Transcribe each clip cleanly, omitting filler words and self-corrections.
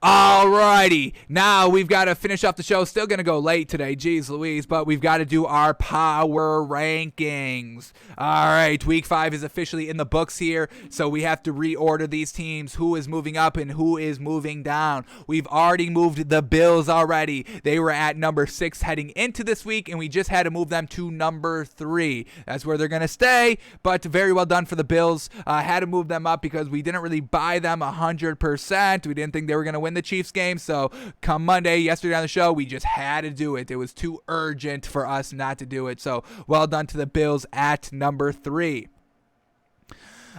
Alrighty, now we've got to finish off the show. Still going to go late today, geez Louise, but we've got to do our power rankings. Alright, week 5 is officially in the books here, so we have to reorder these teams, who is moving up and who is moving down. We've already moved the Bills already. They were at number 6 heading into this week, and we just had to move them to number 3. That's where they're going to stay, but very well done for the Bills. Had to move them up because we didn't really buy them 100%. We didn't think they were going to win the Chiefs game, so come Monday, yesterday on the show, we just had to do it. It was too urgent for us not to do it, so well done to the Bills at number 3.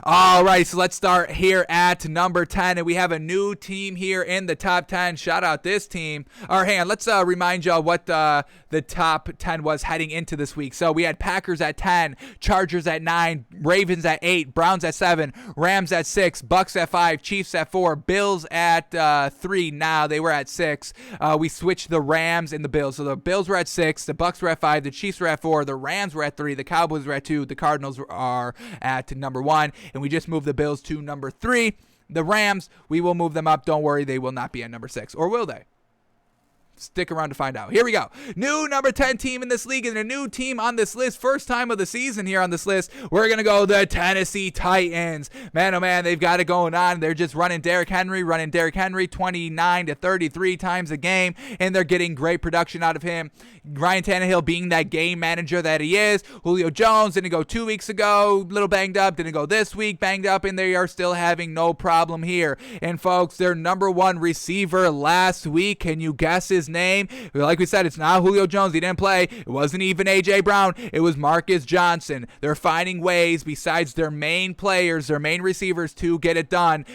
All right, so let's start here at number 10, and we have a new team here in the top 10. Shout out this team. All right, hang on. Let's remind y'all what the top 10 was heading into this week. So we had Packers at 10, Chargers at 9, Ravens at 8, Browns at 7, Rams at 6, Bucks at 5, Chiefs at 4, Bills at 3. Now they were at 6. We switched the Rams and the Bills. So the Bills were at 6, the Bucks were at 5, the Chiefs were at 4, the Rams were at 3, the Cowboys were at 2, the Cardinals are at number 1. And we just moved the Bills to number 3. The Rams, we will move them up. Don't worry, they will not be at number 6. Or will they? Stick around to find out. Here we go. New number 10 team in this league and a new team on this list. First time of the season here on this list. We're going to go the Tennessee Titans. Man, oh man, they've got it going on. They're just running Derrick Henry 29 to 33 times a game, and they're getting great production out of him. Ryan Tannehill being that game manager that he is. Julio Jones didn't go 2 weeks ago, little banged up. Didn't go this week, banged up, and they are still having no problem here. And folks, their number 1 receiver last week, can you guess his name? Like we said, it's not Julio Jones. He didn't play. It wasn't even A.J. Brown. It was Marcus Johnson. They're finding ways besides their main players, their main receivers, to get it done.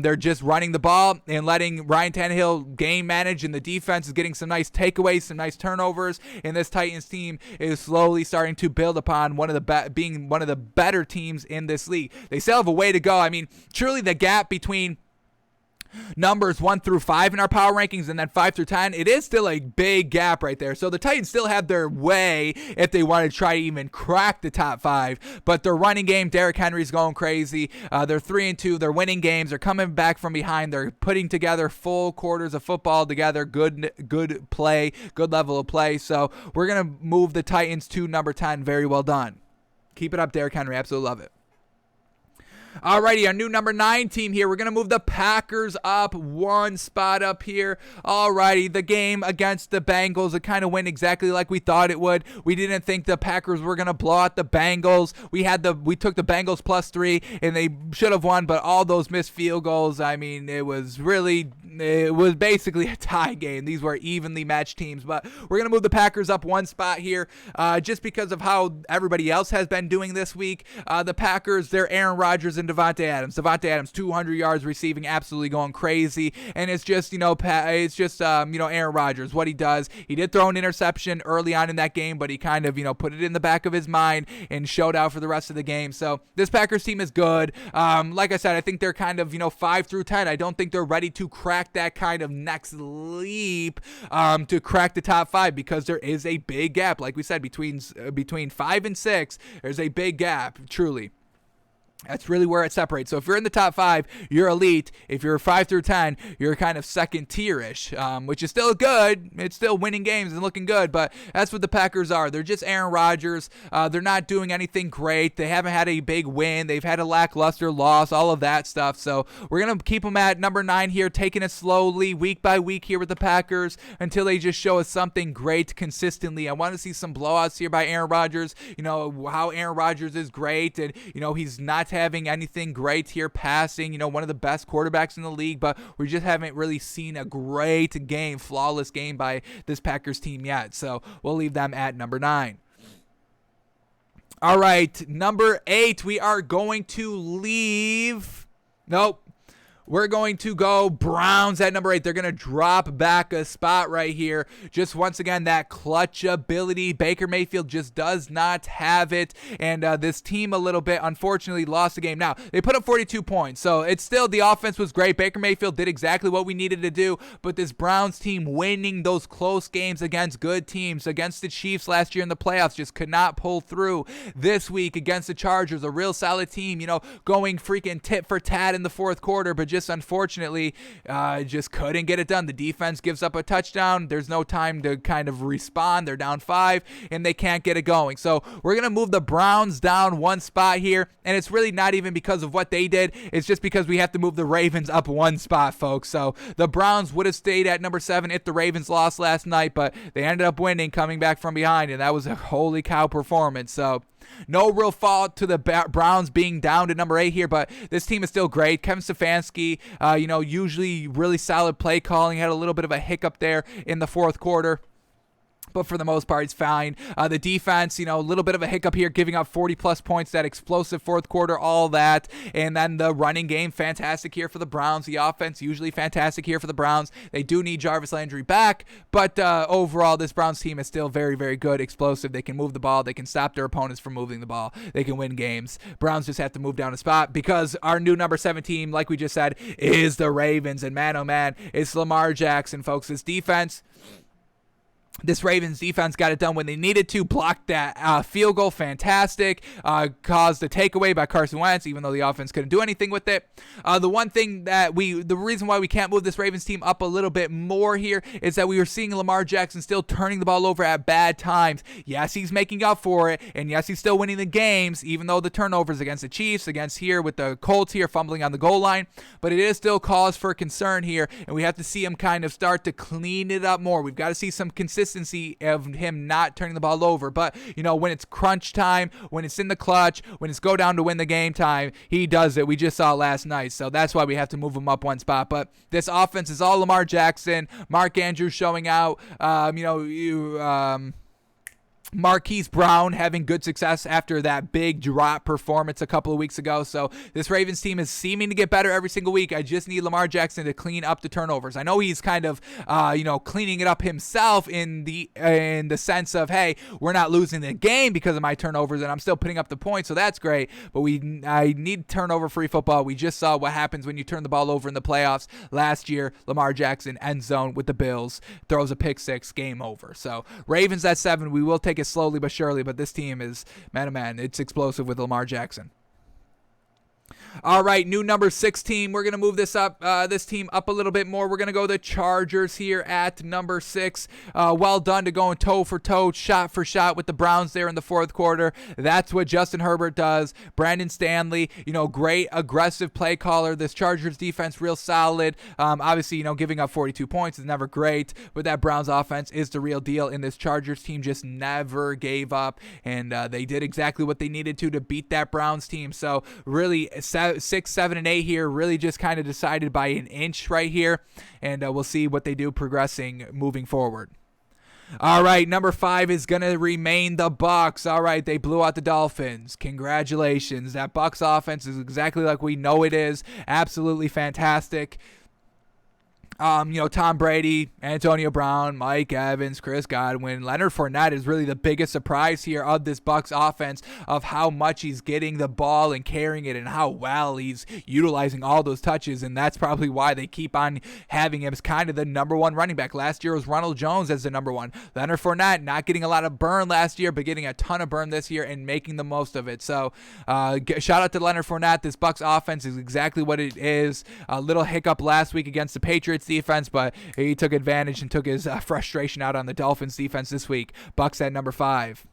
They're just running the ball and letting Ryan Tannehill game manage, and the defense is getting some nice takeaways, some nice turnovers, and this Titans team is slowly starting to build upon being one of the better teams in this league. They still have a way to go. I mean, truly the gap between numbers 1 through 5 in our power rankings and then 5 through 10, it is still a big gap right there. So the Titans still have their way if they want to try to even crack the top 5, but their running game, Derrick Henry's going crazy. They're 3-2, they're winning games, they're coming back from behind, they're putting together full quarters of football together, good play, good level of play. So we're going to move the Titans to number 10. Very well done. Keep it up, Derrick Henry. Absolutely love it. Alrighty, our new number 9 team here. We're going to move the Packers up 1 spot up here. Alrighty, the game against the Bengals, it kind of went exactly like we thought it would. We didn't think the Packers were going to blow out the Bengals. We took the Bengals +3, and they should have won, but all those missed field goals, I mean, it was basically a tie game. These were evenly matched teams, but we're going to move the Packers up 1 spot here just because of how everybody else has been doing this week. The Packers, they're Aaron Rodgers and Davante Adams. Davante Adams, 200 yards receiving, absolutely going crazy. And it's just, Aaron Rodgers, what he does. He did throw an interception early on in that game, but he kind of, put it in the back of his mind and showed out for the rest of the game. So this Packers team is good. Like I said, I think they're kind of, 5 through 10. I don't think they're ready to crack that kind of next leap to crack the top 5 because there is a big gap. Like we said, between 5 and 6, there's a big gap, truly. That's really where it separates. So if you're in the top 5, you're elite. If you're 5 through 10, you're kind of second tier-ish, which is still good. It's still winning games and looking good, but that's what the Packers are. They're just Aaron Rodgers. They're not doing anything great. They haven't had a big win. They've had a lackluster loss, all of that stuff. So we're going to keep them at number 9 here, taking it slowly, week by week here with the Packers until they just show us something great consistently. I want to see some blowouts here by Aaron Rodgers. How Aaron Rodgers is great, and, he's not having anything great here passing, one of the best quarterbacks in the league, but we just haven't really seen a great game, flawless game by this Packers team yet. So we'll leave them at number 9. All right, number 8, we are going to leave. Nope. We're going to go Browns at number 8. They're going to drop back a spot right here. Just once again, that clutch ability. Baker Mayfield just does not have it. And this team a little bit, unfortunately, lost the game. Now, they put up 42 points. So it's still, the offense was great. Baker Mayfield did exactly what we needed to do. But this Browns team winning those close games against good teams, against the Chiefs last year in the playoffs, just could not pull through. This week against the Chargers, a real solid team, going freaking tit for tat in the fourth quarter, but just just unfortunately just couldn't get it done. The defense gives up a touchdown. There's no time to kind of respond. They're down 5, and they can't get it going. So we're going to move the Browns down 1 spot here, and it's really not even because of what they did. It's just because we have to move the Ravens up 1 spot, folks. So the Browns would have stayed at number 7 if the Ravens lost last night, but they ended up winning, coming back from behind, and that was a holy cow performance. So no real fault to the Browns being down to number 8 here, but this team is still great. Kevin Stefanski, usually really solid play calling, had a little bit of a hiccup there in the 4th quarter. But for the most part, it's fine. The defense, a little bit of a hiccup here, giving up 40-plus points, that explosive 4th quarter, all that. And then the running game, fantastic here for the Browns. The offense, usually fantastic here for the Browns. They do need Jarvis Landry back, but overall, this Browns team is still very, very good, explosive. They can move the ball. They can stop their opponents from moving the ball. They can win games. Browns just have to move down a spot because our new number 7 team, like we just said, is the Ravens. And man, oh man, it's Lamar Jackson, folks. This Ravens defense got it done when they needed to, blocked that field goal, fantastic, caused a takeaway by Carson Wentz, even though the offense couldn't do anything with it. The reason why we can't move this Ravens team up a little bit more here is that we were seeing Lamar Jackson still turning the ball over at bad times. Yes, he's making up for it, and yes, he's still winning the games, even though the turnovers against the Chiefs, against here with the Colts here, fumbling on the goal line, but it is still cause for concern here, and we have to see him kind of start to clean it up more. We've got to see some consistency of him not turning the ball over. But, when it's crunch time, when it's in the clutch, when it's go down to win the game time, he does it. We just saw last night. So that's why we have to move him up 1 spot. But this offense is all Lamar Jackson, Mark Andrews showing out, Marquise Brown having good success after that big drop performance a couple of weeks ago. So this Ravens team is seeming to get better every single week. I just need Lamar Jackson to clean up the turnovers. I know he's kind of, cleaning it up himself in the sense of, hey, we're not losing the game because of my turnovers, and I'm still putting up the points, so that's great. But I need turnover-free football. We just saw what happens when you turn the ball over in the playoffs. Last year, Lamar Jackson, end zone with the Bills, throws a pick 6, game over. So Ravens at 7. We will take it slowly but surely, but this team is, man, oh man, it's explosive with Lamar Jackson. All right, new number 6 team. We're going to move this team up a little bit more. We're going to go the Chargers here at number 6. Well done to going toe for toe, shot for shot with the Browns there in the 4th quarter. That's what Justin Herbert does. Brandon Stanley, great aggressive play caller. This Chargers defense real solid. Obviously, giving up 42 points is never great, but that Browns offense is the real deal, and this Chargers team just never gave up, and they did exactly what they needed to beat that Browns team. So really, 6, 7, and 8 here, really just kind of decided by an inch right here, and we'll see what they do progressing moving forward. All right, number 5 is going to remain the Bucs. All right, they blew out the Dolphins. Congratulations. That Bucs offense is exactly like we know it is. Absolutely fantastic. Tom Brady, Antonio Brown, Mike Evans, Chris Godwin, Leonard Fournette is really the biggest surprise here of this Bucs offense, of how much he's getting the ball and carrying it and how well he's utilizing all those touches, and that's probably why they keep on having him as kind of the number 1 running back. Last year was Ronald Jones as the number 1. Leonard Fournette not getting a lot of burn last year, but getting a ton of burn this year and making the most of it. So shout out to Leonard Fournette. This Bucs offense is exactly what it is. A little hiccup last week against the Patriots defense, but he took advantage and took his frustration out on the Dolphins defense this week. Bucs at number 5.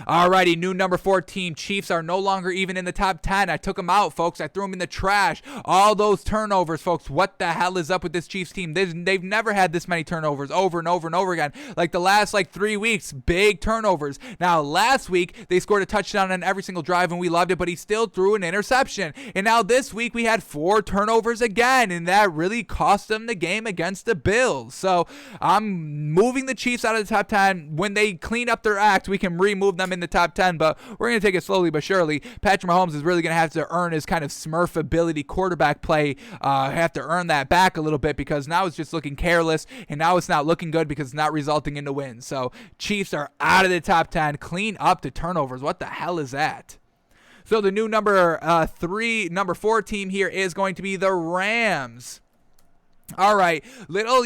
Alrighty, new number 14. Chiefs are no longer even in the top 10. I took them out, folks. I threw them in the trash. All those turnovers, folks. What the hell is up with this Chiefs team? They've never had this many turnovers over and over and over again. Like the last 3 weeks, big turnovers. Now, last week, they scored a touchdown on every single drive, and we loved it, but he still threw an interception. And now this week, we had 4 turnovers again, and that really cost them the game against the Bills. So I'm moving the Chiefs out of the top 10. When they clean up their act, we can remove them in the top 10, but we're going to take it slowly but surely. Patrick Mahomes is really going to have to earn his kind of Smurf ability quarterback play, have to earn that back a little bit, because now it's just looking careless, and now it's not looking good because it's not resulting into wins. So Chiefs are out of the top 10. Clean up the turnovers. What the hell is that? So the new number 4 team here is going to be the Rams. All right, little,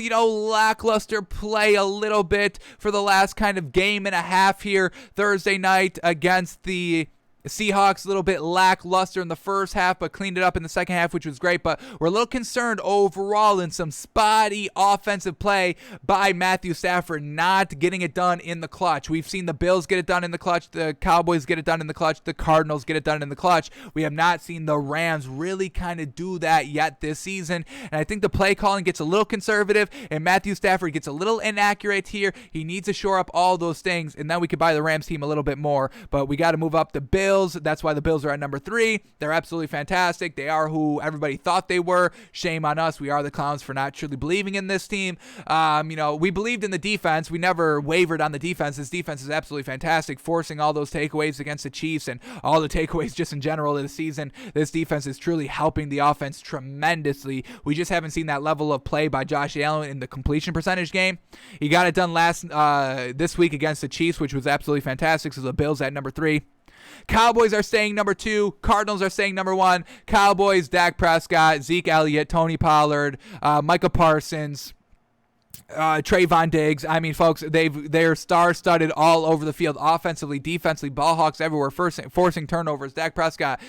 lackluster play a little bit for the last kind of game and a half here Thursday night against the Seahawks a little bit lackluster in the first half, but cleaned it up in the second half, which was great. But we're a little concerned overall in some spotty offensive play by Matthew Stafford, not getting it done in the clutch. We've seen the Bills get it done in the clutch, the Cowboys get it done in the clutch, the Cardinals get it done in the clutch. We have not seen the Rams really kind of do that yet this season, and I think the play calling gets a little conservative, and Matthew Stafford gets a little inaccurate here. He needs to shore up all those things, and then we could buy the Rams team a little bit more, but we got to move up the Bills. That's why the Bills are at number 3. They're absolutely fantastic. They are who everybody thought they were. Shame on us. We are the clowns for not truly believing in this team. We believed in the defense. We never wavered on the defense. This defense is absolutely fantastic, forcing all those takeaways against the Chiefs and all the takeaways just in general of the season. This defense is truly helping the offense tremendously. We just haven't seen that level of play by Josh Allen in the completion percentage game. He got it done this week against the Chiefs, which was absolutely fantastic. So the Bills at number 3. Cowboys are staying number 2. Cardinals are staying number 1. Cowboys, Dak Prescott, Zeke Elliott, Tony Pollard, Micah Parsons, Trayvon Diggs. I mean, folks, they're star-studded all over the field, offensively, defensively, ball hawks everywhere, forcing turnovers. Dak Prescott,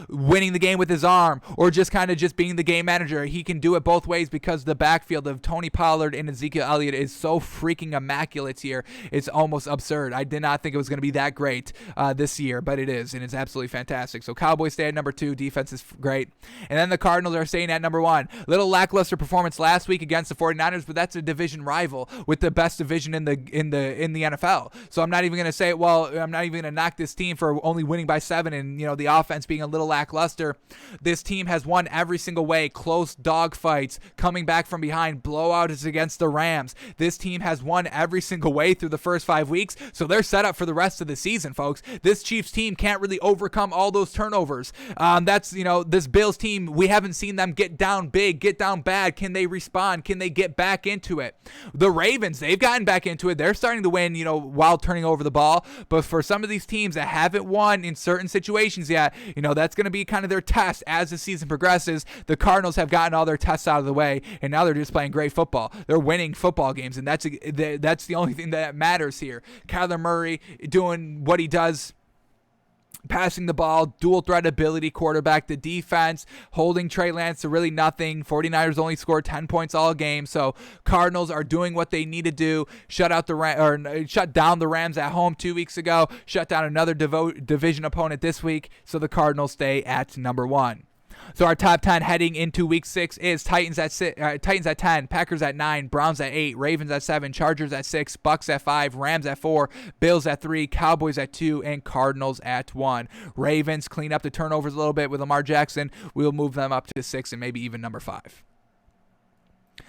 winning the game with his arm, or just kind of just being the game manager. He can do it both ways because the backfield of Tony Pollard and Ezekiel Elliott is so freaking immaculate here. It's almost absurd. I did not think it was going to be that great this year, but it is, and it's absolutely fantastic. So Cowboys stay at number 2. Defense is great. And then the Cardinals are staying at number 1. Little lackluster performance last week against the 49ers, but that's a division rival with the best division in the NFL. So I'm not even going to say, I'm not even going to knock this team for only winning by 7 and the offense being a little lackluster. This team has won every single way, close dog fights, coming back from behind, blowouts against the Rams. This team has won every single way through the first 5 weeks, so they're set up for the rest of the season, folks. This Chiefs team can't really overcome all those turnovers. This Bills team, we haven't seen them get down big, get down bad. Can they respond? Can they get back into it? The Ravens, they've gotten back into it. They're starting to win, while turning over the ball. But for some of these teams that haven't won in certain situations yet, that's going to be kind of their test as the season progresses. The Cardinals have gotten all their tests out of the way, and now they're just playing great football. They're winning football games, and that's the only thing that matters here. Kyler Murray doing what he does, passing the ball, dual threat ability quarterback. The defense holding Trey Lance to really nothing. 49ers only scored 10 points all game. So Cardinals are doing what they need to do. Shut down the Rams at home 2 weeks ago. Shut down another division opponent this week. So the Cardinals stay at number 1. So our top 10 heading into week 6 is Titans at 10, Packers at 9, Browns at 8, Ravens at 7, Chargers at 6, Bucks at 5, Rams at 4, Bills at 3, Cowboys at 2, and Cardinals at 1. Ravens clean up the turnovers a little bit with Lamar Jackson. We'll move them up to 6 and maybe even number 5.